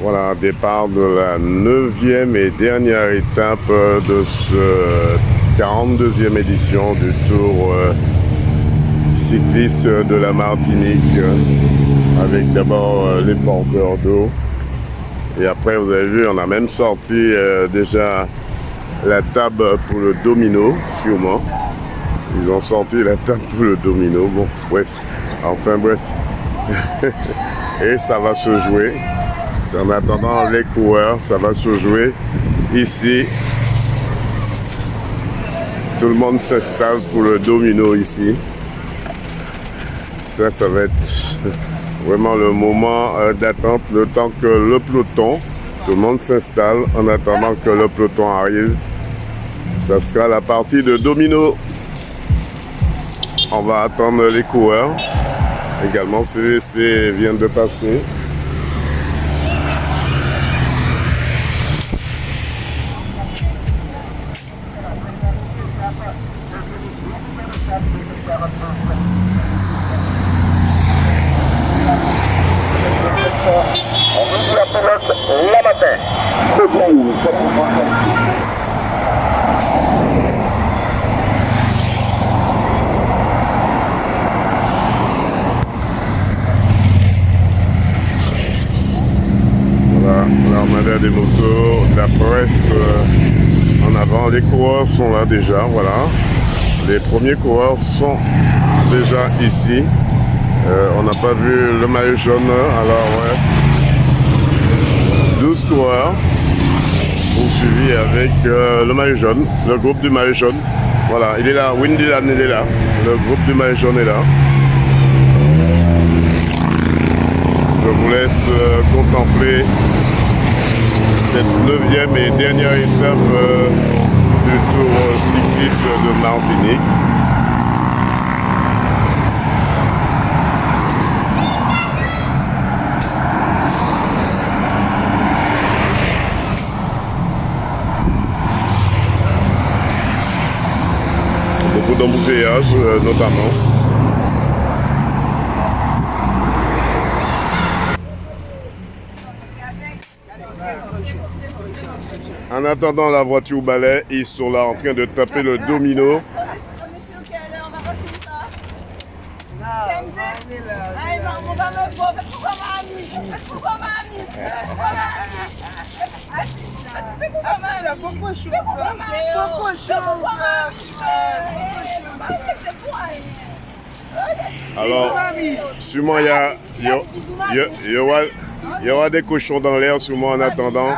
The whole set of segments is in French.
Voilà, départ de la 9e et dernière étape de ce 42e édition du Tour cycliste de la Martinique, avec d'abord les porteurs d'eau. Et après, vous avez vu, on a même sorti déjà la table pour le domino, sûrement. Ils ont sorti la table pour le domino. Bon, bref. Enfin, bref. Et ça va se jouer. En attendant les coureurs, ça va se jouer ici. Tout le monde s'installe pour le domino ici. Ça va être vraiment le moment d'attente, le temps que le peloton, tout le monde s'installe en attendant que le peloton arrive. Ça sera la partie de domino. On va attendre les coureurs. Également, CVC vient de passer. La matin. Voilà, l'armada des motos, la presse en avant. Les coureurs sont là déjà, voilà. Les premiers coureurs sont déjà ici. On n'a pas vu le maillot jaune, alors ouais. 12 coureurs poursuivis avec le maillot jaune, le groupe du maillot jaune. Voilà, il est là, Windyland il est là, le groupe du maillot jaune est là. Je vous laisse contempler cette 9e et dernière étape du Tour cycliste de Martinique. Beaucoup d'embouteillages notamment. En attendant la voiture balai, ils sont là en train de taper le domino. Alors, sûrement il y aura des cochons dans l'air, sûrement en attendant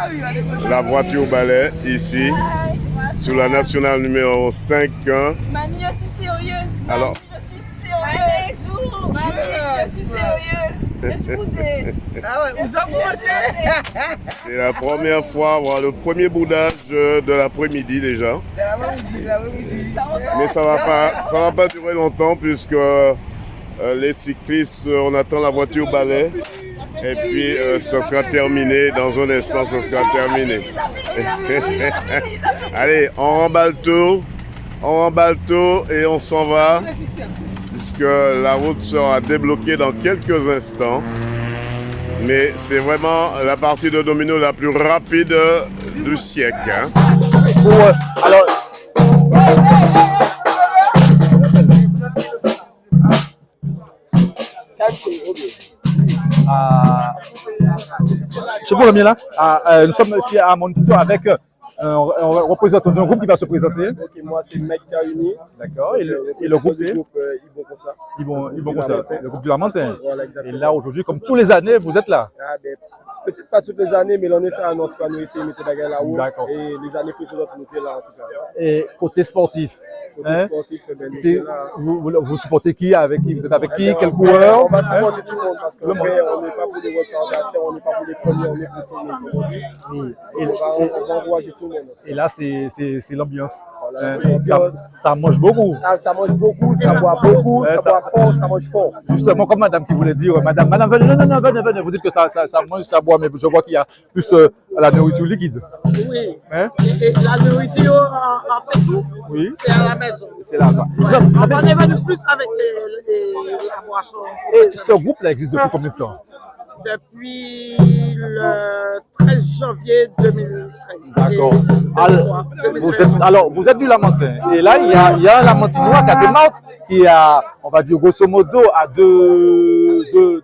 la voiture balai ici, sur la nationale numéro 5. Mamie, je suis sérieuse. Alors, Je suis sérieuse. Mamie, je suis sérieuse. Je suis boudée. Ah ouais, vous en commencez. C'est la première fois, voilà, le premier boudage de l'après-midi déjà. Mais ça va pas durer longtemps puisque les cyclistes, on attend la voiture balai. Et puis ça sera terminé, dans un instant ça sera terminé. Allez, on remballe tout et on s'en va, puisque la route sera débloquée dans quelques instants. Mais c'est vraiment la partie de domino la plus rapide du siècle. Hein. Alors, c'est pour le mien là. Nous sommes ici à Monquito avec un représentant d'un groupe qui va se présenter. Ok, moi c'est Mec Caruni. D'accord. Et le groupe c'est Ibon Consa. Ibon Consa, le groupe du Lamentin. Voilà, et là aujourd'hui, comme tous les années, vous êtes là. Ah, ben, peut-être pas toutes les années, mais l'on est à notre cas, nous essayons de mettre la gueule là-haut. D'accord. Et les années précédentes, nous étions là en tout cas. Et côté sportif, Côté sportif, ben, nous étions là. vous supportez qui, avec qui, vous êtes avec qui, Ben, quel coureur? On va supporter tout le monde parce qu'après, on n'est pas pour les retardataires, on n'est pas pour les premiers, on est pour tout le monde. Oui. On va encourager tout le monde. Et là, c'est l'ambiance. Voilà, Ça mange beaucoup. Ah, ça mange beaucoup, ça boit beaucoup, ça boit fort, ça mange fort. Justement, comme madame qui voulait dire, madame, venez, non, venez, vous dites que ça mange, ça boit, mais je vois qu'il y a plus la nourriture liquide. Oui. Hein? Et la nourriture en fait tout, Oui. c'est à la maison. C'est là. Ouais. Non, ça On fait... est venu plus avec la boisson. Et ce groupe-là existe depuis combien de temps? depuis le 13 janvier 2013. D'accord. Et Alors, vous êtes du Lamentin. Et là, il y a un Lamentinois qui a des martes qui a, on va dire, grosso modo, à 2,03,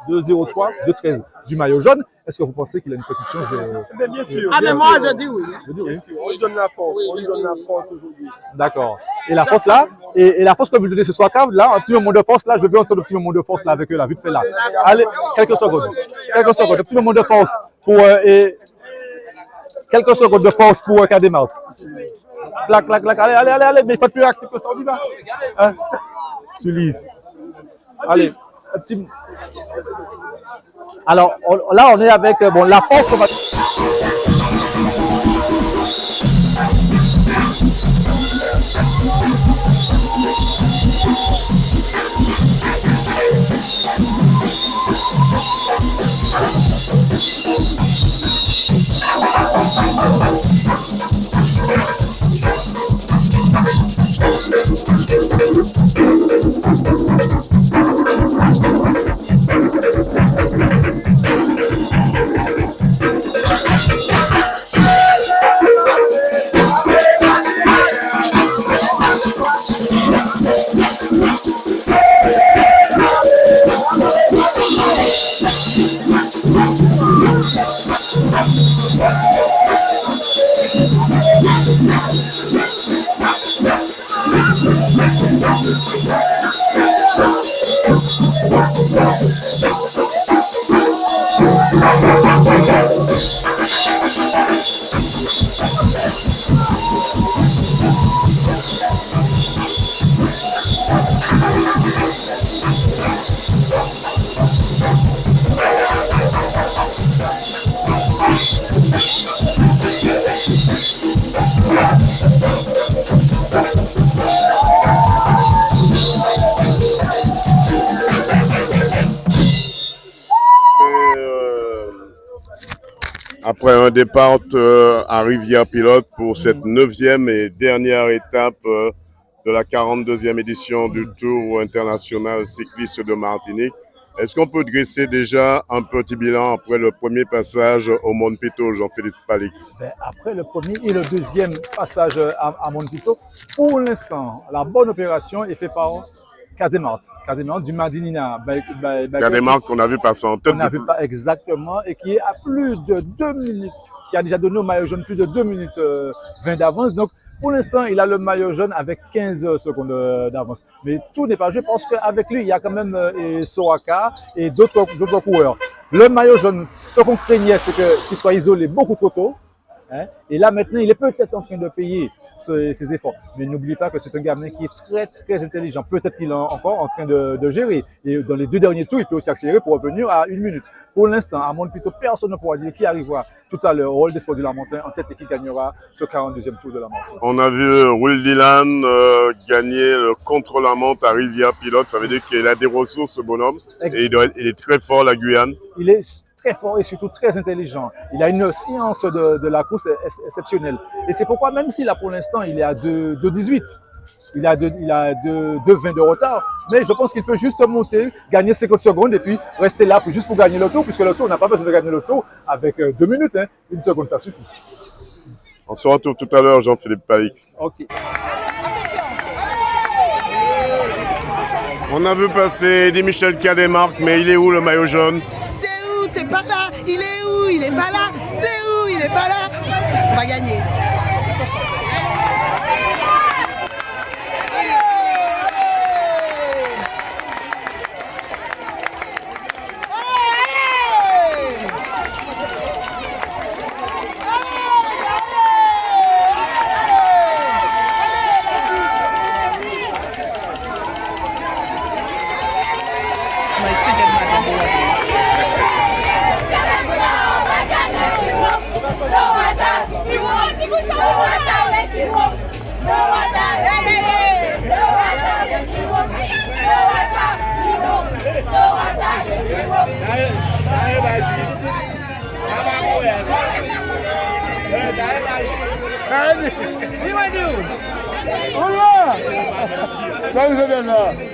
2,13 du maillot jaune. Est-ce que vous pensez qu'il a une petite chance de. Mais bien sûr. ah, mais bien moi, sûr. je dis oui. Je dis oui. Bien sûr. On lui donne la force. On lui donne la force aujourd'hui. D'accord. Et la force là, et la force que vous lui donnez ce soir, là, un petit moment de force là, je veux entendre un petit moment de force là avec eux là, vite fait là. Allez, quelques secondes, un petit moment de force pour quelques secondes de force pour Kademart. Clac, clac, clac, allez, mais faites plus actif que ça, on y va. Hein? Sully. Allez, un petit. Alors là, on est avec bon la force qu'on va. Après un départ à Rivière-Pilote pour cette 9e et dernière étape de la 42e édition du Tour international cycliste de Martinique. Est-ce qu'on peut dresser déjà un petit bilan après le premier passage au Mont Pito, Jean-Philippe Palix? Après le premier et le deuxième passage à Mont Pito, pour l'instant, la bonne opération est faite par Kademart du Madinina. Kademart qu'on a vu passer en tête. On a vu pas exactement et qui est à plus de 2 minutes, qui a déjà donné au maillot jaune plus de 2 minutes 20 d'avance. Donc, pour l'instant, il a le maillot jaune avec 15 secondes d'avance. Mais tout n'est pas joué parce qu'avec lui, il y a quand même Soraka et d'autres coureurs. Le maillot jaune, ce qu'on craignait, c'est qu'il soit isolé beaucoup trop tôt. Hein? Et là, maintenant, il est peut-être en train de payer ses efforts. Mais n'oubliez pas que c'est un gamin qui est très, très intelligent. Peut-être qu'il est encore en train de gérer. Et dans les 2 derniers tours, il peut aussi accélérer pour revenir à 1 minute. Pour l'instant, à Mont Pito, personne ne pourra dire qui arrivera tout à l'heure au Hall des Sports du Lamentin en tête et qui gagnera ce 42e tour de la Lamentin. On a vu Will Dylan gagner le contre-la-montre à Rivière-Pilote. Ça veut dire qu'il a des ressources, ce bonhomme. Et il est très fort, la Guyane. Il est très fort et surtout très intelligent. Il a une science de la course exceptionnelle. Et c'est pourquoi, même s'il a pour l'instant, il est à 2,18, il a 2,20 de retard, mais je pense qu'il peut juste monter, gagner 50 secondes et puis rester là juste pour gagner le tour, puisque le tour, on n'a pas besoin de gagner le tour avec 2 minutes. Hein. 1 seconde, ça suffit. On se retrouve tout à l'heure, Jean-Philippe Palix. Ok. On a vu passer Eddy Michel Kademart, mais il est où le maillot jaune? T'es pas là, il est où? Il est pas là, il est où? Il est pas là. On va gagner. Attention.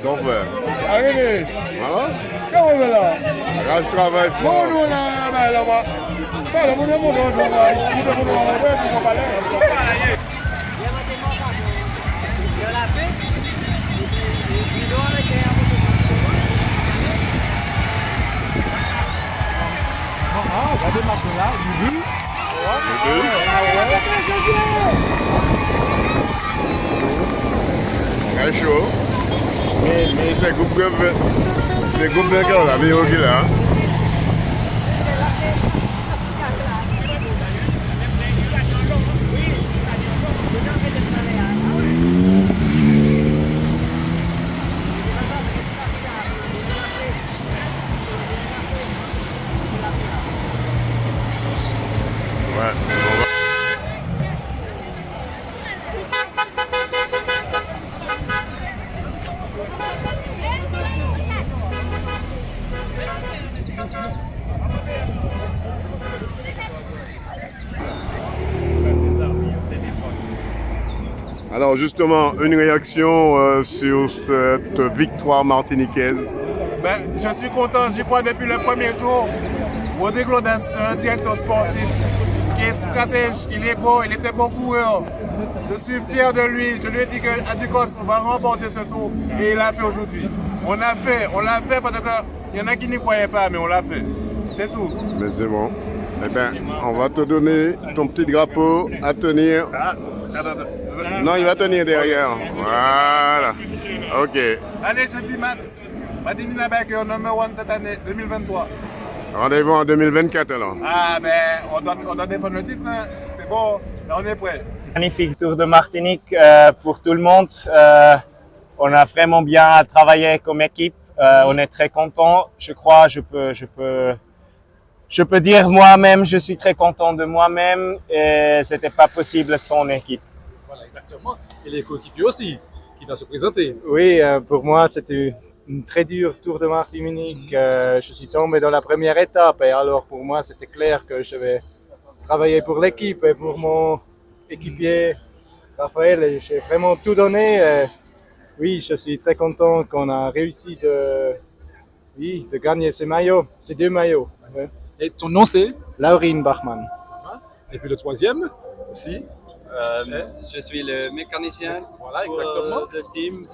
Ton frère. Arrivez. Voilà. Comment on est là? Là, je travaille fort. Regardez le machin là, du but. Très chaud. Mais c'est groupe de gars là, mais au là. Alors justement, une réaction sur cette victoire martiniquaise. Ben, je suis content, j'y crois depuis le premier jour. Rodrigo Lodin, c'est un directeur sportif qui est stratège, il est beau, il était bon coureur. Je suis fier de lui, je lui ai dit qu'à Ducos, on va remporter ce tour et il l'a fait aujourd'hui. On l'a fait parce qu'il y en a qui n'y croyaient pas, mais on l'a fait. C'est tout. Mais c'est bon. Eh bien, on va te donner ton petit drapeau à tenir. Non, il va tenir derrière. Voilà. Ok. Allez, je dis Matt. Madinina Biker numéro 1 cette année, 2023. Rendez-vous en 2024 alors. Ah, ben, on doit défendre le titre, hein. C'est bon, là, on est prêt. Magnifique Tour de Martinique pour tout le monde. On a vraiment bien travaillé comme équipe. On est très content. Je crois, je peux dire moi-même, je suis très content de moi-même et c'était pas possible sans équipe. Voilà, exactement. Et les coéquipiers aussi, qui doivent se présenter. Oui, pour moi, c'était une très dure Tour de Martinique. Je suis tombé dans la première étape et alors pour moi, c'était clair que je vais travailler pour l'équipe et pour mon équipier Raphaël. J'ai vraiment tout donné. Oui, je suis très content qu'on a réussi de gagner ces deux maillots. Ouais. Et ton nom c'est? Laurine Bachmann. Et puis le troisième aussi? Je suis le mécanicien voilà, exactement. pour le team.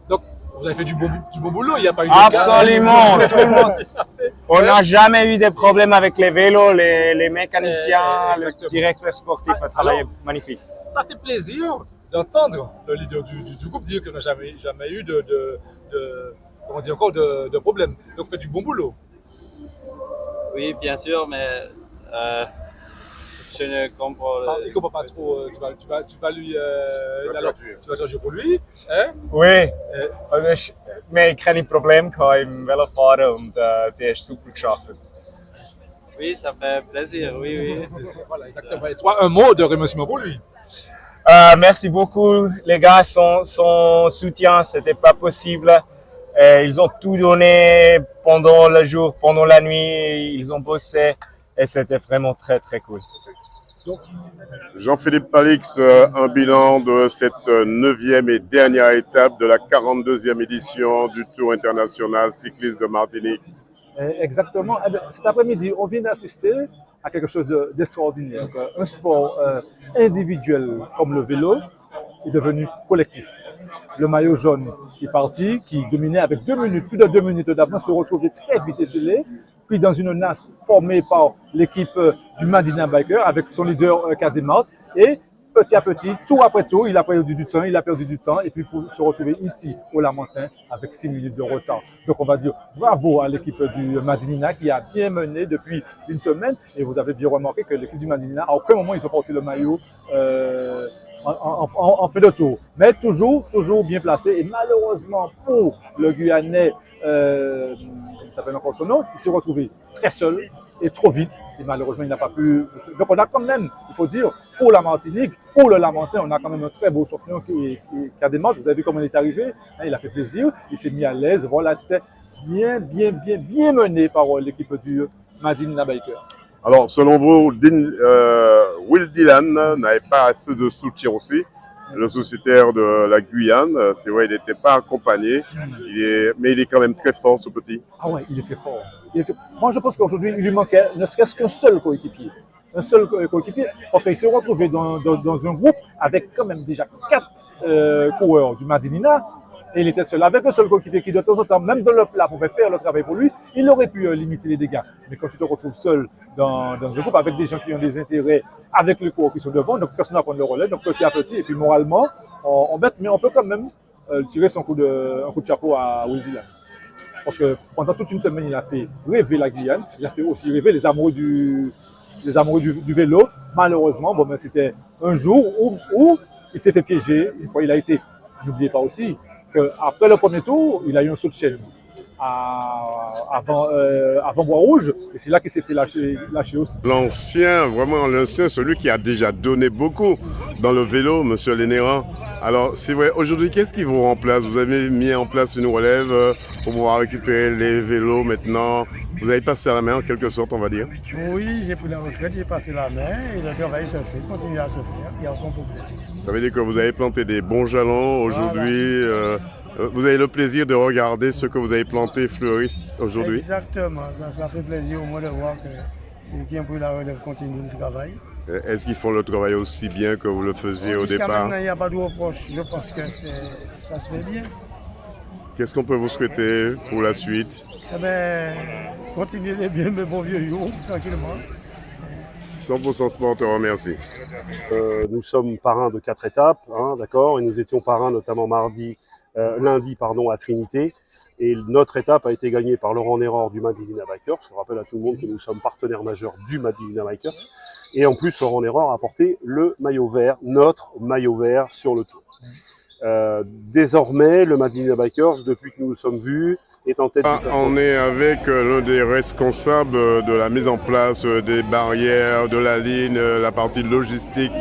Donc, vous avez fait du bon boulot, il n'y a pas eu de Absolument, tout le monde. On n'a jamais eu de problème avec les vélos, les mécaniciens, le directeur sportif a travaillé magnifique. Ça fait plaisir d'entendre le leader du groupe dire qu'on n'a jamais eu de problème. Donc, vous faites du bon boulot. Oui, bien sûr, mais je ne comprends. Il ne comprend pas trop. Tu vas lui. Tu vas changer pour lui. Hein? Oui, mais ich keine Probleme im Velofahren und der ist super geschafft. Oui, ça fait plaisir, oui. Voilà, exactement. Et toi, un mot de remerciement pour lui. Merci beaucoup, les gars. Son soutien, c'était pas possible. Ils ont tout donné pendant le jour, pendant la nuit. Ils ont bossé et c'était vraiment très, très cool. Jean-Philippe Palix, un bilan de cette 9e et dernière étape de la 42e édition du Tour international cycliste de Martinique. Exactement. Eh bien, cet après-midi, on vient d'assister à quelque chose d'extraordinaire. Un sport individuel comme le vélo est devenu collectif. Le maillot jaune qui est parti, qui dominait avec 2 minutes, plus de 2 minutes d'avance, s'est retrouvé très vite esselé, pris dans une nasse formée par l'équipe du Madina Biker avec son leader Kademart. Et petit à petit, tour après tour, il a perdu du temps et puis pour se retrouver ici au Lamentin avec 6 minutes de retard. Donc on va dire bravo à l'équipe du Madinina qui a bien mené depuis une semaine et vous avez bien remarqué que l'équipe du Madinina, à aucun moment ils ont porté le maillot en fait de tour, mais toujours bien placé et malheureusement pour le Guyanais, il s'appelle encore son nom, il s'est retrouvé très seul et trop vite et malheureusement il n'a pas pu. Donc on a quand même, il faut dire, pour la Martinique, pour le Lamentin, on a quand même un très beau champion qui a des marques. Vous avez vu comment il est arrivé, il a fait plaisir, il s'est mis à l'aise, voilà, c'était bien mené par l'équipe du Madina Biker. Alors, selon vous, Will Dillon n'avait pas assez de soutien aussi. le sociétaire de la Guyane. C'est vrai, il n'était pas accompagné, mais il est quand même très fort, ce petit. Ah ouais, il est très fort. Moi, je pense qu'aujourd'hui, il lui manquait ne serait-ce qu'un seul coéquipier. Un seul coéquipier, parce qu'il s'est retrouvé dans un groupe avec quand même déjà 4 coureurs du Madinina. Et il était seul, avec un seul coéquipier qui de temps en temps, même dans le plat, pouvait faire le travail pour lui. Il aurait pu limiter les dégâts. Mais quand tu te retrouves seul dans un groupe avec des gens qui ont des intérêts, avec les coureurs qui sont devant, donc personne n'a prendre le relais, donc petit à petit, et puis moralement, on baisse, mais on peut quand même tirer un coup de chapeau à Will Dillon. Parce que pendant toute une semaine, il a fait rêver la Guyane, il a fait aussi rêver les amoureux du vélo. Malheureusement, bon, ben, c'était un jour où il s'est fait piéger. Une fois, il a été, n'oubliez pas aussi, qu'après le premier tour, il a eu un saut de chaîne avant Bois-Rouge, et c'est là qu'il s'est fait lâcher aussi. L'ancien, celui qui a déjà donné beaucoup dans le vélo, monsieur Lénéran. Alors, c'est vrai, aujourd'hui, qu'est-ce qui vous remplace? Vous avez mis en place une relève pour pouvoir récupérer les vélos maintenant. Vous avez passé la main en quelque sorte, on va dire. Oui, j'ai pris la retraite, j'ai passé la main et le travail se fait, continue à se faire, il n'y a aucun problème. Ça veut dire que vous avez planté des bons jalons aujourd'hui. Voilà. Vous avez le plaisir de regarder ce que vous avez planté fleurir aujourd'hui. Exactement, ça fait plaisir au moins de voir que ceux qui ont pris la relève continuent le travail. Est-ce qu'ils font le travail aussi bien que vous le faisiez au départ? Maintenant, il n'y a pas de reproche, je pense que ça se fait bien. Qu'est-ce qu'on peut vous souhaiter pour la suite? Eh bien, continuez les bien, mes bons vieux jours, tranquillement. 100% Sport te remercie. Nous sommes parrains de 4 étapes, d'accord, et nous étions parrains notamment lundi à Trinité. Et notre étape a été gagnée par Laurent Néror du Madinina Bikers. Je rappelle à tout le monde que nous sommes partenaires majeurs du Madinina Bikers. Et en plus, Laurent Néror a porté le maillot vert, notre maillot vert sur le tour. Désormais, le Madinina Bikers, depuis que nous nous sommes vus, est en tête du classement. On est avec l'un des responsables de la mise en place des barrières, de la ligne, la partie logistique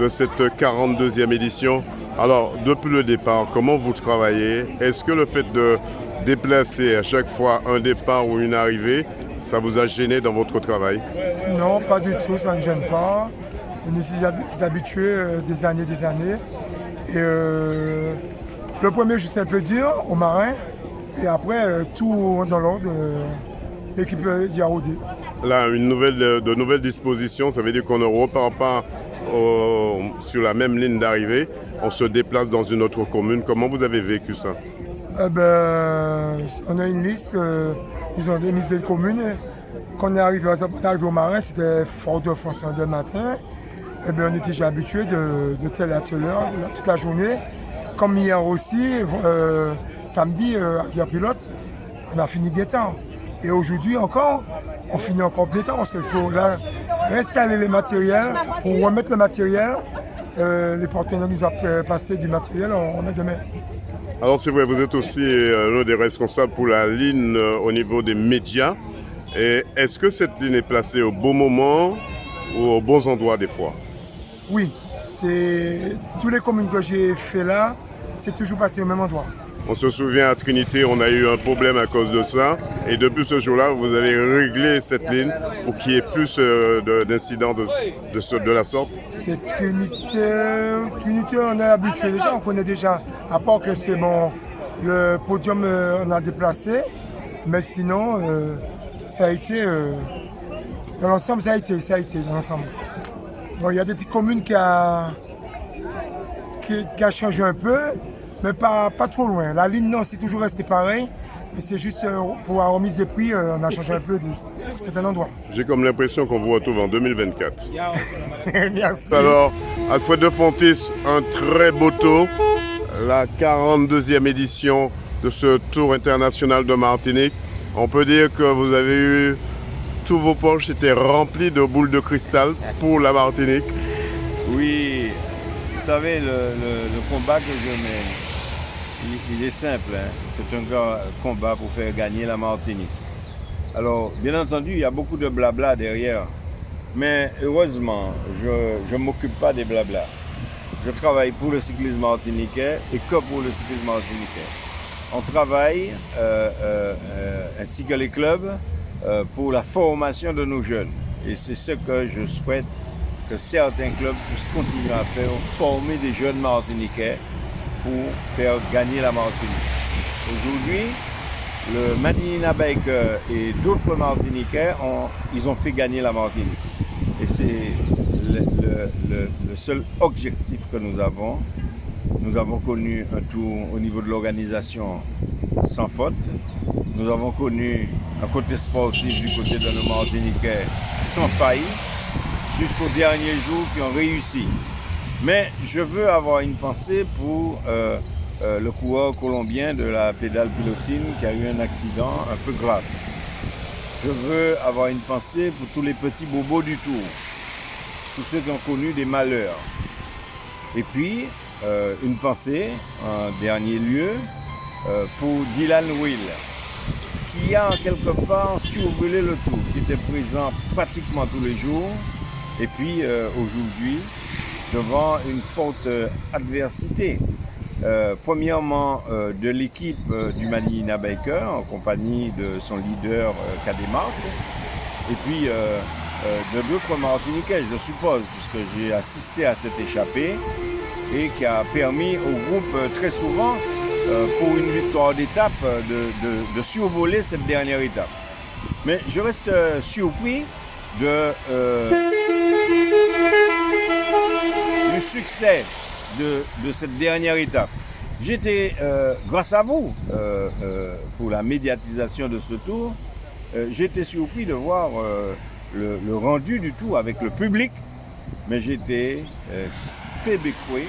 de cette 42e édition. Alors, depuis le départ, comment vous travaillez? Est-ce que le fait de déplacer à chaque fois un départ ou une arrivée, ça vous a gêné dans votre travail? Non, pas du tout, ça ne gêne pas. Nous sommes habitués des années. Et le premier, je sais un peu dire, au marin. Et après, tout dans l'ordre, l'équipe d'IAOD. Là, de nouvelles dispositions, ça veut dire qu'on ne repart pas sur la même ligne d'arrivée. On se déplace dans une autre commune. Comment vous avez vécu ça? On a une liste, ils ont des listes de communes. Quand on est arrivé au marin, c'était Fort-de-France de matin. On était déjà habitué de telle à telle heure, toute la journée. Comme hier aussi, samedi, avec pilote, on a fini bien tard. Et aujourd'hui encore, on finit encore bien tard parce qu'il faut là installer les matériels, pour remettre le matériel. Les partenaires nous ont passé du matériel, on met demain. Alors c'est vrai, vous êtes aussi l'un des responsables pour la ligne au niveau des médias. Et est-ce que cette ligne est placée au bon moment ou aux bons endroits des fois? Oui, toutes les communes que j'ai fait là, c'est toujours passé au même endroit. On se souvient à Trinité, on a eu un problème à cause de ça. Et depuis ce jour-là, vous avez réglé cette ligne pour qu'il y ait plus d'incidents de la sorte. C'est Trinité, on est habitué déjà, on connaît déjà. À part que c'est bon, le podium, on a déplacé. Mais sinon, ça a été, dans l'ensemble, ça a été dans l'ensemble. Bon, il y a des petites communes qui a changé un peu. Mais pas trop loin. La ligne, non, c'est toujours resté pareil. Mais c'est juste pour la remise des prix, on a changé un peu de certains endroits. J'ai comme l'impression qu'on vous retrouve en 2024. Merci. Alors, Alfred de Fontis, un très beau tour. La 42e édition de ce Tour international de Martinique. On peut dire que vous avez eu... Tous vos poches étaient remplies de boules de cristal pour la Martinique. Oui, vous savez, le combat que je mène, il est simple, hein. C'est un combat pour faire gagner la Martinique. Alors, bien entendu, il y a beaucoup de blabla derrière, mais heureusement, je ne m'occupe pas des blabla. Je travaille pour le cyclisme martiniquais et que pour le cyclisme martiniquais. On travaille, ainsi que les clubs, pour la formation de nos jeunes. Et c'est ce que je souhaite que certains clubs puissent continuer à faire, former des jeunes Martiniquais pour faire gagner la Martinique. Aujourd'hui, le Madinina Biker et d'autres Martiniquais ils ont fait gagner la Martinique. Et c'est le seul objectif que nous avons. Nous avons connu un tour au niveau de l'organisation sans faute. Nous avons connu un côté sportif du côté de nos Martiniquais sans faille, jusqu'aux derniers jours qui ont réussi. Mais je veux avoir une pensée pour le coureur colombien de la pédale pilotine qui a eu un accident un peu grave. Je veux avoir une pensée pour tous les petits bobos du Tour, tous ceux qui ont connu des malheurs. Et puis, une pensée, en dernier lieu, pour Dylan Will, qui a quelque part survolé le Tour, qui était présent pratiquement tous les jours, et puis aujourd'hui, devant une forte adversité. Premièrement, de l'équipe du Madinina Biker, en compagnie de son leader Kademar, et puis de d'autres Martiniquais, je suppose, puisque j'ai assisté à cette échappée, et qui a permis au groupe très souvent, pour une victoire d'étape, de survoler cette dernière étape. Mais je reste surpris du succès de cette dernière étape. J'étais, grâce à vous, pour la médiatisation de ce tour, j'étais surpris de voir le rendu du tour avec le public, mais j'étais très bécoué.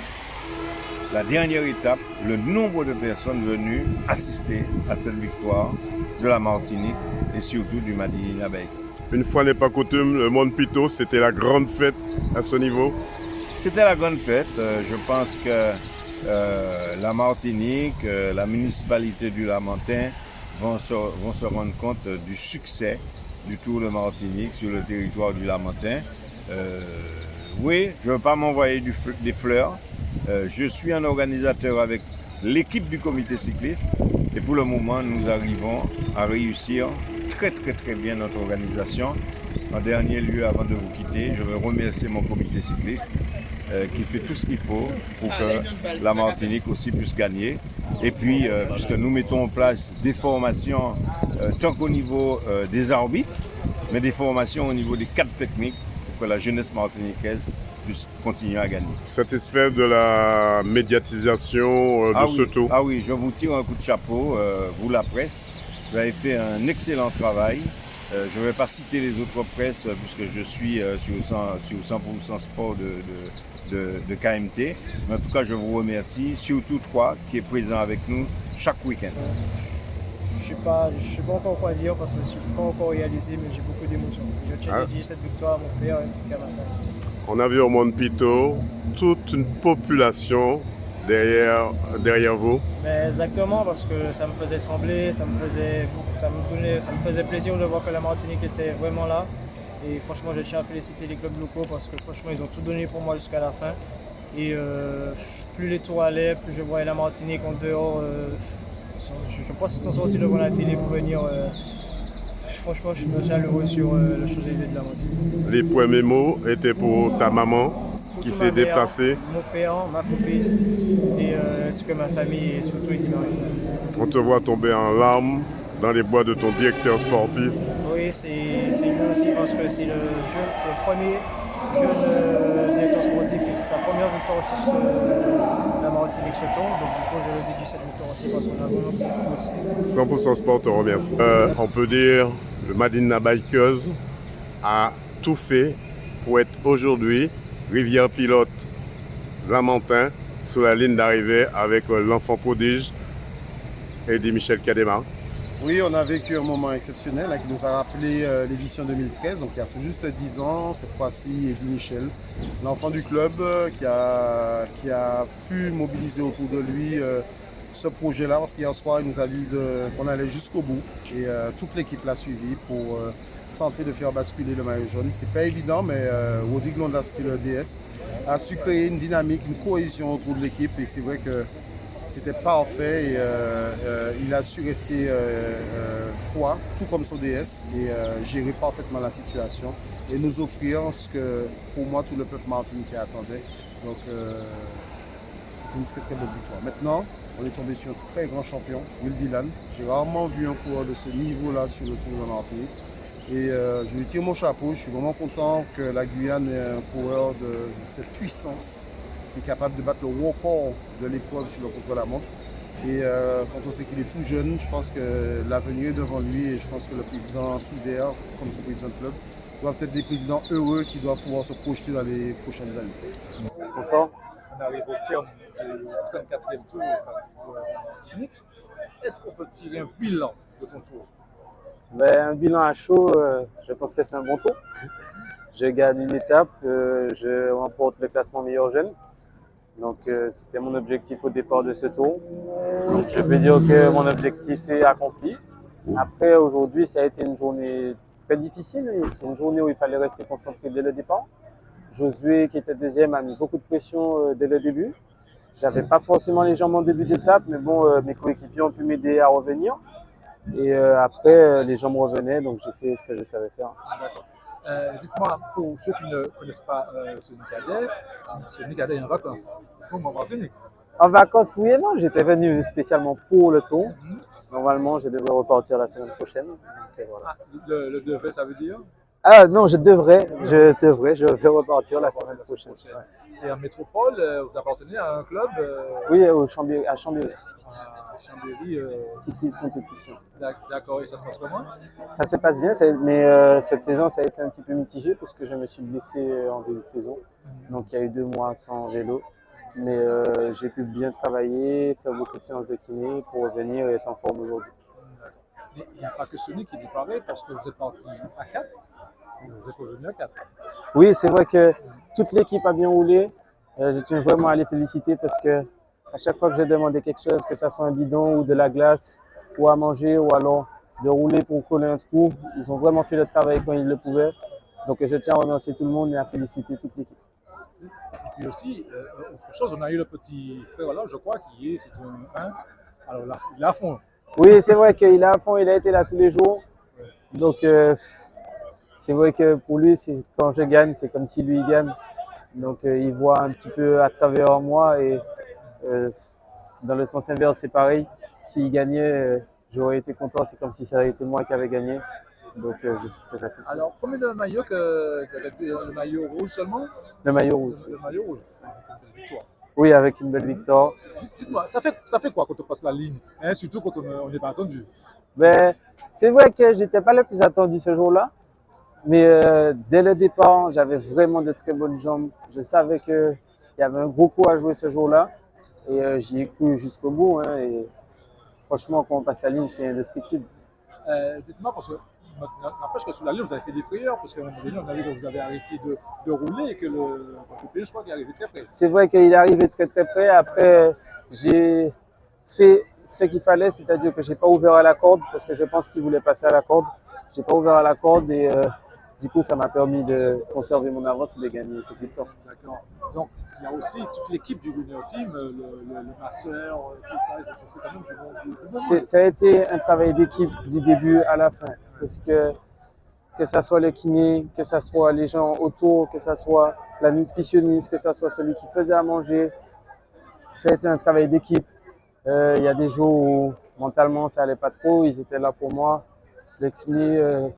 La dernière étape, le nombre de personnes venues assister à cette victoire de la Martinique et surtout du Madinina Biker. Une fois n'est pas coutume, le Monde Pito, c'était la grande fête à ce niveau. C'était la grande fête. Je pense que la Martinique, la municipalité du Lamentin vont se rendre compte du succès du Tour de Martinique sur le territoire du Lamentin. Oui, je ne veux pas m'envoyer des fleurs. Je suis un organisateur avec l'équipe du comité cycliste et pour le moment, nous arrivons à réussir très bien notre organisation. En dernier lieu, avant de vous quitter, je veux remercier mon comité cycliste qui fait tout ce qu'il faut pour que la Martinique aussi puisse gagner. Et puis, puisque nous mettons en place des formations, tant qu'au niveau des arbitres, mais des formations au niveau des cadres techniques pour que la jeunesse martiniquaise puisse continuer à gagner. Satisfait de la médiatisation de ce tour? Ah oui, je vous tire un coup de chapeau, vous la presse. Vous avez fait un excellent travail. Je ne vais pas citer les autres presses puisque je suis sur 100% sport de KMT. Mais en tout cas, je vous remercie, surtout toi qui est présent avec nous chaque week-end. Je ne sais pas encore quoi dire parce que je ne suis pas encore réalisé, mais j'ai beaucoup d'émotions. Je tiens à dédier cette victoire à mon père ainsi qu'à ma famille. On a vu au Monde Pito toute une population derrière vous. Mais exactement, parce que ça me faisait trembler, ça me faisait plaisir de voir que la Martinique était vraiment là. Et franchement, je tiens à féliciter les clubs locaux parce que franchement, ils ont tout donné pour moi jusqu'à la fin. Et plus les tours allaient, plus je voyais la Martinique en dehors. Je pense qu'ils sont sortis devant la télé pour venir. Franchement, je suis chaleureux sur le Champs-Élysées de la Martinique. Les premiers mots étaient pour ta maman qui s'est déplacée. Mon père, ma copine, et ainsi que ma famille et surtout Eddy Marie-Céleste. On te voit tomber en larmes dans les bois de ton directeur sportif. Oui, c'est lui aussi parce que c'est le premier jeune directeur sportif et c'est sa première victoire aussi sur la Martinique ce tour. Donc du coup, je le dédie cette victoire aussi parce qu'on a vraiment beaucoup aussi. 100% Sport te remercie. On peut dire le Madinina Bikers a tout fait pour être aujourd'hui rivière pilote Lamentin sur la ligne d'arrivée avec l'enfant prodige Eddy Michel Kademar. Oui, on a vécu un moment exceptionnel qui nous a rappelé l'édition 2013, donc il y a tout juste 10 ans, cette fois-ci Eddy Michel, l'enfant du club qui a pu mobiliser autour de lui ce projet-là, parce qu'hier soir il nous a dit qu'on allait jusqu'au bout et toute l'équipe l'a suivi pour tenter de faire basculer le maillot jaune. C'est pas évident, mais Wody Glondas, qui est le DS, a su créer une dynamique, une cohésion autour de l'équipe et c'est vrai que C'était parfait et il a su rester froid, tout comme son DS, et gérer parfaitement la situation et nous offrir ce que pour moi tout le peuple martiniquais attendait. Donc c'est une très très bonne victoire. Maintenant, on est tombé sur un très grand champion, Will Dylan. J'ai rarement vu un coureur de ce niveau-là sur le Tour de Martinique. Et je lui tire mon chapeau, je suis vraiment content que la Guyane ait un coureur de cette puissance qui est capable de battre le record de l'épreuve sur le contre-la-montre. Et quand on sait qu'il est tout jeune, je pense que l'avenir est devant lui et je pense que le président Tiver, comme son président de club, doivent être des présidents heureux qui doivent pouvoir se projeter dans les prochaines années. Bonsoir. On arrive au terme du 34e tour de Martinique. Est-ce qu'on peut tirer un bilan de ton tour? Un bilan à chaud, je pense que c'est un bon tour. Je gagne une étape, je remporte le classement meilleur jeune. Donc c'était mon objectif au départ de ce tour. Donc je peux dire que mon objectif est accompli. Après aujourd'hui ça a été une journée très difficile. C'est une journée où il fallait rester concentré dès le départ. Josué qui était deuxième a mis beaucoup de pression dès le début. J'avais pas forcément les jambes en début d'étape, mais bon mes coéquipiers ont pu m'aider à revenir. Et après les jambes revenaient, donc j'ai fait ce que je savais faire. Dites-moi, pour ceux qui ne connaissent pas Sony Cadet est en vacances. Est-ce qu'on est en Martinique? En vacances, oui et non. J'étais venu spécialement pour le tour. Normalement, je devrais repartir la semaine prochaine. Donc, voilà. Le devrait, ça veut dire? Ah non, je vais repartir la semaine prochaine. Ouais. Et en métropole, vous appartenez à un club? Oui, à Chambéry. À Chambéry. Cyclisme compétition. D'accord, et ça se passe comment? Ça se passe bien, mais cette saison, ça a été un petit peu mitigé parce que je me suis blessé en début de saison. Donc il y a eu 2 mois sans vélo. Mais j'ai pu bien travailler, faire beaucoup de séances de kiné pour revenir et être en forme aujourd'hui. Mais il n'y a pas que Sony qui disparaît parce que vous êtes parti à 4. Vous êtes revenu à 4. Oui, c'est vrai que toute l'équipe a bien roulé. Je tiens vraiment à les féliciter parce que à chaque fois que j'ai demandé quelque chose, que ce soit un bidon ou de la glace ou à manger ou alors de rouler pour coller un trou, ils ont vraiment fait le travail quand ils le pouvaient. Donc je tiens à remercier tout le monde et à féliciter toute l'équipe. Et puis aussi, autre chose, on a eu le petit frère là, je crois, c'est un 1. Alors là, il est à fond. Oui, c'est vrai qu'il est à fond, il a été là tous les jours. Donc c'est vrai que pour lui, quand je gagne, c'est comme si lui il gagne. Donc il voit un petit peu à travers moi et dans le sens inverse, c'est pareil. S'il gagnait, j'aurais été content. C'est comme si ça avait été moi qui avais gagné. Donc, je suis très satisfait. Alors, combien de maillots le maillot rouge seulement? Le maillot rouge. Le maillot rouge. Une belle victoire. Oui, avec une belle victoire. Dites-moi, ça fait quoi quand on passe la ligne, hein, surtout quand on n'est pas attendu? C'est vrai que je n'étais pas le plus attendu ce jour-là. Mais dès le départ, j'avais vraiment de très bonnes jambes. Je savais qu'il y avait un gros coup à jouer ce jour-là. Et j'y ai cru jusqu'au bout. Hein, et franchement, quand on passe la ligne, c'est indescriptible. Dites-moi, parce que n'empêche que sur la ligne, vous avez fait des frayeurs, parce qu'à un moment donné, on a vu que vous avez arrêté de rouler et que votre pays, je crois qu'il est arrivé très près. C'est vrai qu'il est arrivé très très près. Après, j'ai fait ce qu'il fallait, c'est-à-dire que je n'ai pas ouvert à la corde, parce que je pense qu'il voulait passer à la corde. Je n'ai pas ouvert à la corde et du coup, ça m'a permis de conserver mon avance et de gagner cette victoire. D'accord. Donc, il y a aussi toute l'équipe du Winner Team, le masseur, tout ça, ils sont quand même du bon. Ça a été un travail d'équipe du début à la fin. Parce que ce soit les kinés, que ce soit les gens autour, que ce soit la nutritionniste, que ce soit celui qui faisait à manger, ça a été un travail d'équipe. Il y a des jours où mentalement ça allait pas trop, ils étaient là pour moi. Le kiné,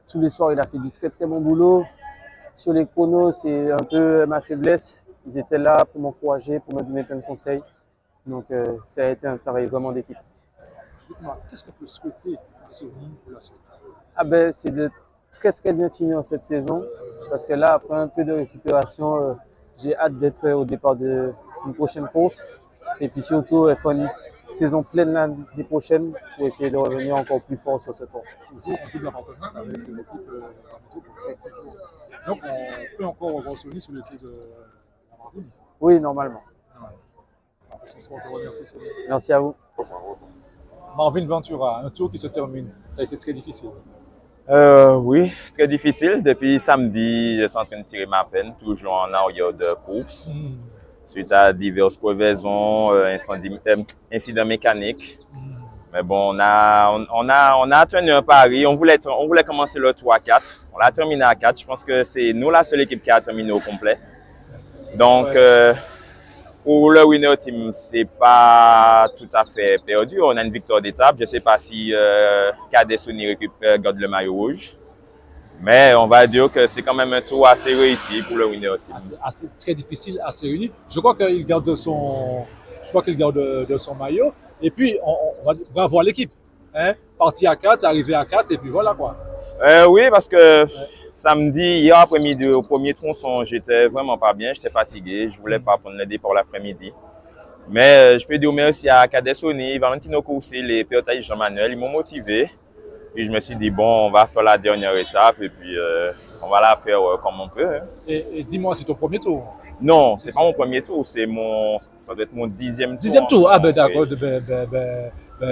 tous les soirs, il a fait du très très bon boulot. Sur les chronos, c'est un peu ma faiblesse. Ils étaient là pour m'encourager, pour me donner plein de conseils. Donc ça a été un travail vraiment d'équipe. Dites-moi, qu'est-ce qu'on peut souhaiter à Sony pour la suite? C'est de très très bien finir cette saison. Parce que là, après un peu de récupération, j'ai hâte d'être au départ d'une prochaine course. Et puis surtout, faire une saison pleine l'année prochaine pour essayer de revenir encore plus fort sur ce tour. Toujours en double appartenance avec l'équipe toujours. Donc on peut encore revoir Sony sur l'équipe de la Martinique. Oui, normalement. C'est un peu son sport, on te remercie Sony. Merci à vous. Marvin Ventura, un tour qui se termine, ça a été très difficile. Oui, très difficile. Depuis samedi, je suis en train de tirer ma peine, toujours en arrière de course. suite à diverses crevaisons, incidents mécaniques. Mais bon, on a tenu un pari. On voulait commencer le tour à 4. On l'a terminé à 4. Je pense que c'est nous la seule équipe qui a terminé au complet. Donc, pour le winner team, c'est pas tout à fait perdu. On a une victoire d'étape. Je ne sais pas si Cadet Sony garde le maillot rouge. Mais on va dire que c'est quand même un tour assez réussi pour le winner team. Assez très difficile, assez réuni. Je crois qu'il garde de son maillot. Et puis, on va voir l'équipe. Hein? Parti à 4, arrivé à 4, et puis voilà quoi. Oui, parce que samedi, hier après-midi, au premier tronçon, j'étais vraiment pas bien, j'étais fatigué, je voulais pas prendre le départ l'après-midi. Mais je peux dire merci à Cadet Sony, Valentino Coursil et Pierre-Taïs Jean-Manuel, ils m'ont motivé. Puis je me suis dit, bon, on va faire la dernière étape et puis on va la faire comme on peut. Hein. Et dis-moi, c'est ton premier tour? Non, c'est pas mon premier tour, ça doit être mon 10e tour. 10e tour, ah ben d'accord,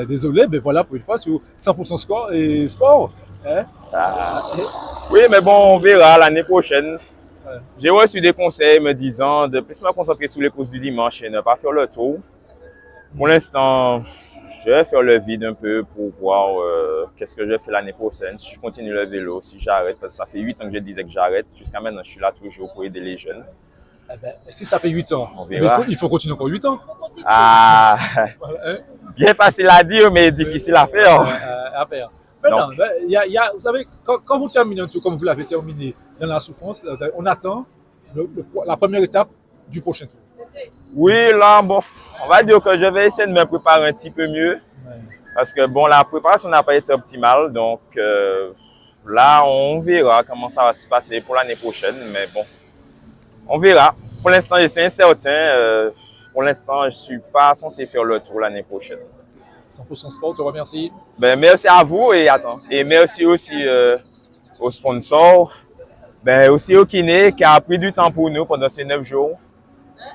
désolé, ben voilà pour une fois sur 100% score et sport. Hein? Oui, mais bon, on verra l'année prochaine. Ouais. J'ai reçu des conseils me disant de plus me concentrer sur les courses du dimanche et ne pas faire le tour. Pour l'instant, je vais faire le vide un peu pour voir qu'est-ce que je fais l'année prochaine. Si je continue le vélo, si j'arrête, parce que ça fait 8 ans que je disais que j'arrête. Jusqu'à maintenant, je suis là toujours pour aider les jeunes. Eh ben, si ça fait 8 ans, il faut continuer encore 8 ans. Ah, bien facile à dire, mais difficile à faire. Maintenant, vous savez, quand vous terminez un tour comme vous l'avez terminé dans la souffrance, on attend la première étape du prochain tour. Oui, là, bon, on va dire que je vais essayer de me préparer un petit peu mieux. Ouais. Parce que bon, la préparation n'a pas été optimale. Donc là, on verra comment ça va se passer pour l'année prochaine. Mais bon, on verra. Pour l'instant, je suis incertain. Pour l'instant, je ne suis pas censé faire le tour l'année prochaine. 100% Sport, te remercie. Ben, merci à vous et merci aussi aux sponsors. Ben, aussi au kiné qui a pris du temps pour nous pendant ces 9 jours.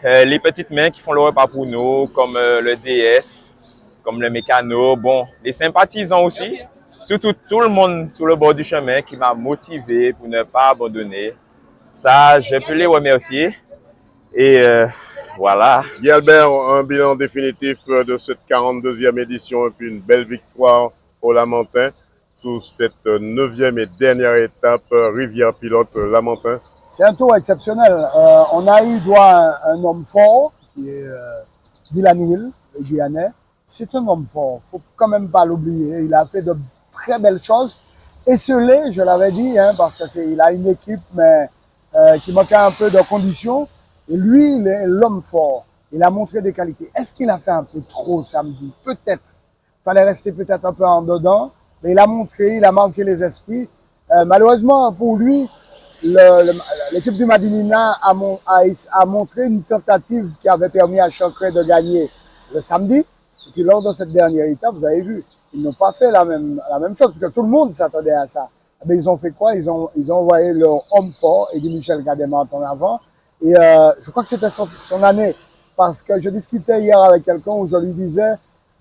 Les petites mains qui font le repas pour nous, comme le DS, comme le mécano. Bon, les sympathisants aussi. Merci. Surtout tout le monde sur le bord du chemin qui m'a motivé pour ne pas abandonner. Ça, je peux les remercier. Et voilà. Guy Albert, un bilan définitif de cette 42e édition et puis une belle victoire au Lamentin sous cette 9e et dernière étape Rivière-Pilote Lamentin. C'est un tour exceptionnel. On a eu droit à un homme fort, qui est Dylan Will, le Guyanais. C'est un homme fort, il ne faut quand même pas l'oublier. Il a fait de très belles choses. Esselé, je l'avais dit, hein, parce qu'il a une équipe mais, qui manquait un peu de conditions. Et lui, il est l'homme fort. Il a montré des qualités. Est-ce qu'il a fait un peu trop samedi? Peut-être. Il fallait rester peut-être un peu en dedans. Mais il a montré, il a marqué les esprits. Malheureusement pour lui, l'équipe du Madinina a montré une tentative qui avait permis à Chancret de gagner le samedi. Et puis lors de cette dernière étape, vous avez vu, ils n'ont pas fait la même chose, parce que tout le monde s'attendait à ça. Mais ils ont fait quoi? Ils ont envoyé leur homme fort, Eddy Michel Cademant en avant. Et je crois que c'était son année, parce que je discutais hier avec quelqu'un où je lui disais,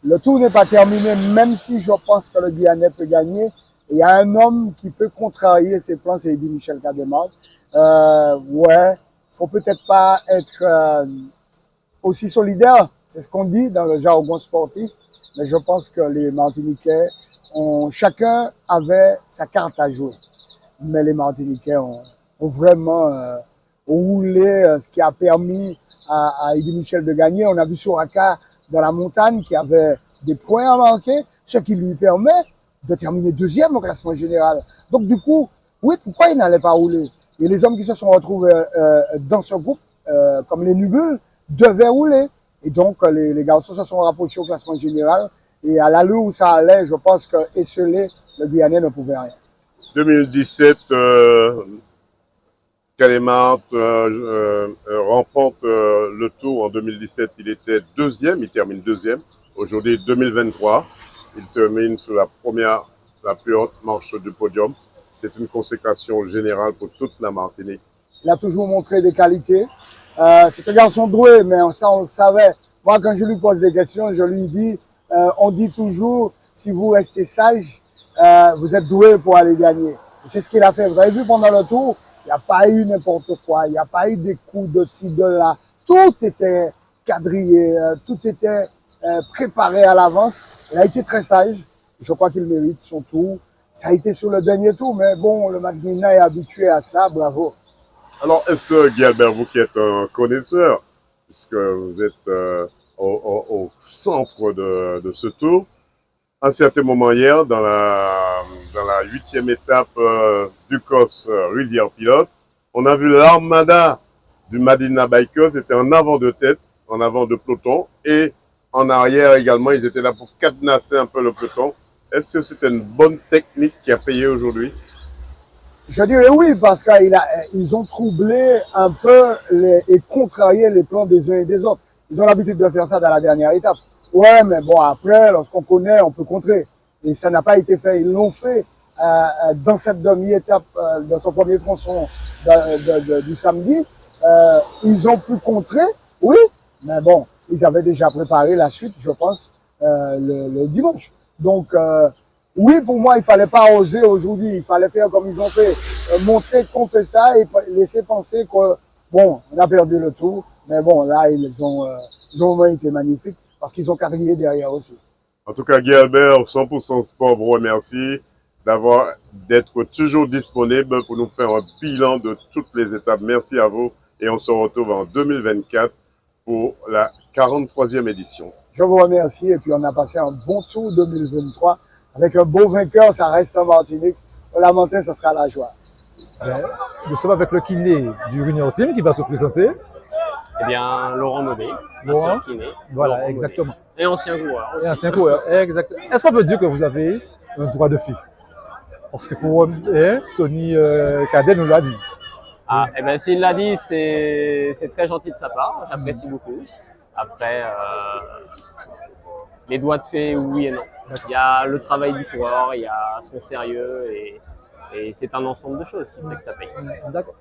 le tour n'est pas terminé, même si je pense que le Guyanais peut gagner. Il y a un homme qui peut contrarier ses plans, c'est Eddy Michel Cademant. Ouais, faut peut-être pas être aussi solidaire, c'est ce qu'on dit dans le jargon sportif, mais je pense que les Martiniquais, chacun avait sa carte à jouer. Mais les Martiniquais ont vraiment roulé, ce qui a permis à Eddy Michel de gagner. On a vu Soraka dans la montagne qui avait des points à marquer, ce qui lui permet de terminer deuxième au classement général. Donc du coup, oui, pourquoi il n'allait pas rouler? Et les hommes qui se sont retrouvés dans ce groupe, comme les Nubules, devaient rouler. Et donc les garçons se sont rapprochés au classement général. Et à l'allure où ça allait, je pense que Esselé, le Guyanais, ne pouvait rien. 2017, Cademant remporte le tour. En 2017, il était deuxième, il termine deuxième. Aujourd'hui, 2023. Il termine sur la plus haute marche du podium. C'est une consécration générale pour toute la Martinique. Il a toujours montré des qualités. C'est un garçon doué, mais ça on le savait. Moi, quand je lui pose des questions, je lui dis, on dit toujours, si vous restez sage, vous êtes doué pour aller gagner. C'est ce qu'il a fait. Vous avez vu pendant le tour, il n'y a pas eu n'importe quoi. Il n'y a pas eu des coups de ci, de là. tout était quadrillé, tout était préparé à l'avance. Il a été très sage. Je crois qu'il mérite son tour. Ça a été sur le dernier tour, mais bon, le McMillan est habitué à ça, bravo. Alors, est-ce, Guy Albert, vous qui êtes un connaisseur, puisque vous êtes au centre de ce tour, à un certain moment hier, dans la 8e étape du COS Rivière Pilote, on a vu l'armada du Madina Bikers, c'était en avant de tête, en avant de peloton, et en arrière également, ils étaient là pour cadenasser un peu le peloton. Est-ce que c'était une bonne technique qui a payé aujourd'hui? Je dirais oui, parce qu'ils ont troublé un peu et contrarié les plans des uns et des autres. Ils ont l'habitude de faire ça dans la dernière étape. Ouais, mais bon, après, lorsqu'on connaît, on peut contrer. Et ça n'a pas été fait. Ils l'ont fait dans cette demi-étape, dans son premier tronçon du samedi. Ils ont pu contrer, oui, mais bon, ils avaient déjà préparé la suite, je pense, le dimanche. Donc, oui, pour moi, il fallait pas oser aujourd'hui. Il fallait faire comme ils ont fait, montrer qu'on fait ça et laisser penser que, bon, on a perdu le tour. Mais bon, là, ils ont vraiment été magnifiques parce qu'ils ont quadrillé derrière aussi. En tout cas, Guy Albert, 100% Sport vous remercie d'être toujours disponible pour nous faire un bilan de toutes les étapes. Merci à vous et on se retrouve en 2024 pour la 43e édition. Je vous remercie et puis on a passé un bon tour 2023 avec un beau vainqueur, ça reste en Martinique. Pour la montée, ce sera la joie. Nous sommes avec le kiné du Junior Team qui va se présenter. Eh bien, Laurent Maudet, Laurent, ancien kiné. voilà, Laurent exactement. Maudet. Et ancien coureur. Et ancien coureur, exactement. Est-ce qu'on peut dire que vous avez un droit de fille? Parce que pour Sony Cadet nous l'a dit. Ah, eh bien, s'il l'a dit, c'est très gentil de sa part. J'apprécie beaucoup. Après, les doigts de fée, oui et non. Il y a le travail du coureur, il y a son sérieux et c'est un ensemble de choses qui fait que ça paye. D'accord.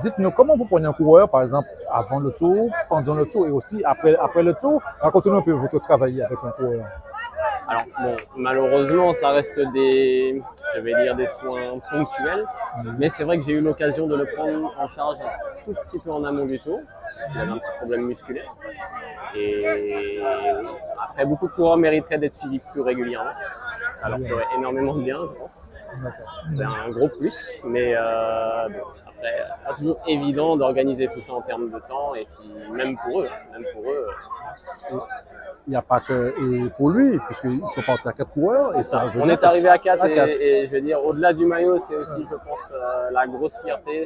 Dites-nous comment vous prenez un coureur, par exemple, avant le tour, pendant le tour et aussi après le tour. Racontez-nous un peu votre travail avec un coureur. Alors, bon, malheureusement, ça reste des soins ponctuels. Mais c'est vrai que j'ai eu l'occasion de le prendre en charge un tout petit peu en amont du tour, parce qu'il avait un petit problème musculaire. Et après, beaucoup de coureurs mériteraient d'être suivis plus régulièrement. Ça leur ferait énormément de bien, je pense. C'est un gros plus, mais bon, après, c'est pas toujours évident d'organiser tout ça en termes de temps, et puis même pour eux. Il n'y a pas que et pour lui, puisqu'ils sont partis à 4 coureurs. C'est ça. On est arrivé à 4 et je veux dire, au-delà du maillot, c'est aussi, je pense, la grosse fierté.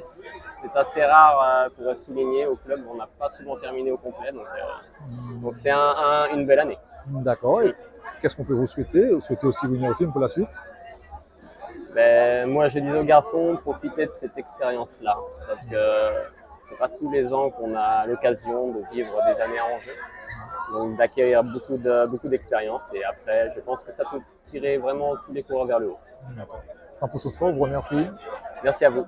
C'est assez rare pour être souligné au club. On n'a pas souvent terminé au complet, donc c'est une belle année. D'accord. Et qu'est-ce qu'on peut vous souhaiter? Vous souhaitez aussi Junior Team pour la suite? Moi, je dis aux garçons, profitez de cette expérience-là, parce que c'est pas tous les ans qu'on a l'occasion de vivre des années en jeu. Donc d'acquérir beaucoup d'expérience et après, je pense que ça peut tirer vraiment tous les coureurs vers le haut. 100% Sport, vous remercie. Merci à vous.